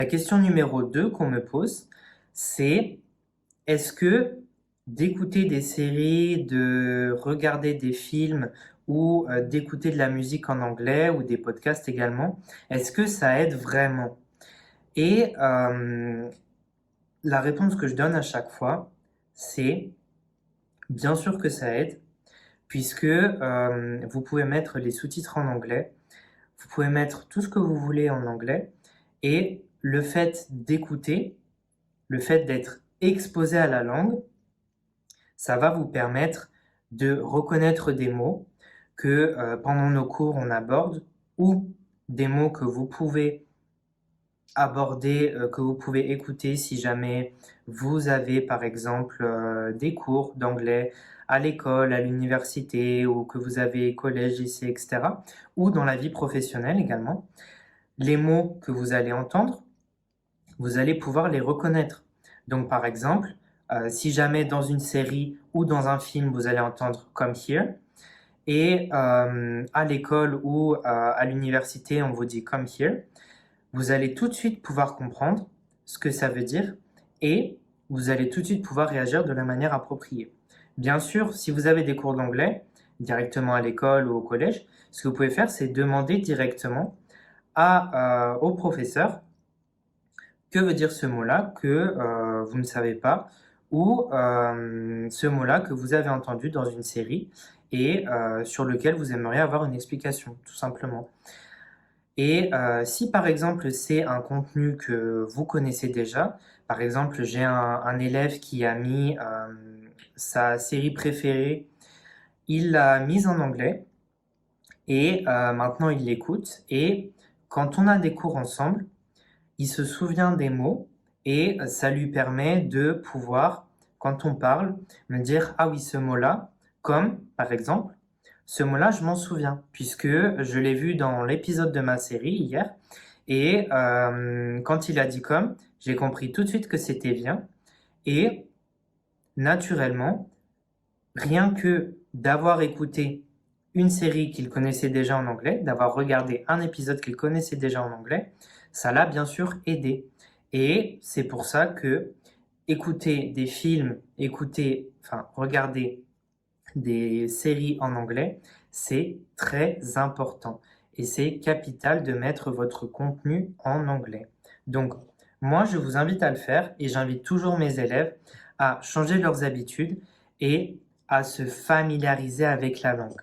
La question numéro 2 qu'on me pose, c'est est-ce que d'écouter des séries, de regarder des films ou d'écouter de la musique en anglais ou des podcasts également, est-ce que ça aide vraiment? Et la réponse que je donne à chaque fois, c'est bien sûr que ça aide, puisque vous pouvez mettre les sous-titres en anglais, vous pouvez mettre tout ce que vous voulez en anglais, et le fait d'écouter, le fait d'être exposé à la langue, ça va vous permettre de reconnaître des mots que pendant nos cours on aborde ou des mots que vous pouvez aborder, que vous pouvez écouter si jamais vous avez par exemple des cours d'anglais à l'école, à l'université ou que vous avez collège, lycée, etc. ou dans la vie professionnelle également. Les mots que vous allez entendre, vous allez pouvoir les reconnaître. Donc par exemple, si jamais dans une série ou dans un film, vous allez entendre come here, et à l'école ou à l'université, on vous dit come here, vous allez tout de suite pouvoir comprendre ce que ça veut dire et vous allez tout de suite pouvoir réagir de la manière appropriée. Bien sûr, si vous avez des cours d'anglais directement à l'école ou au collège, ce que vous pouvez faire, c'est demander directement au professeur que veut dire ce mot-là que vous ne savez pas ou ce mot-là que vous avez entendu dans une série et sur lequel vous aimeriez avoir une explication, tout simplement. Et si par exemple c'est un contenu que vous connaissez déjà, par exemple j'ai un élève qui a mis sa série préférée, il l'a mise en anglais et maintenant il l'écoute et quand on a des cours ensemble, il se souvient des mots et ça lui permet de pouvoir, quand on parle, me dire ah oui ce mot-là, comme par exemple ce mot-là, je m'en souviens, puisque je l'ai vu dans l'épisode de ma série hier. Et quand il a dit comme, j'ai compris tout de suite que c'était bien. Et naturellement, rien que d'avoir écouté une série qu'il connaissait déjà en anglais, d'avoir regardé un épisode qu'il connaissait déjà en anglais, ça l'a bien sûr aidé. Et c'est pour ça que écouter des films, regarder des séries en anglais, c'est très important et c'est capital de mettre votre contenu en anglais. Donc, moi, je vous invite à le faire et j'invite toujours mes élèves à changer leurs habitudes et à se familiariser avec la langue.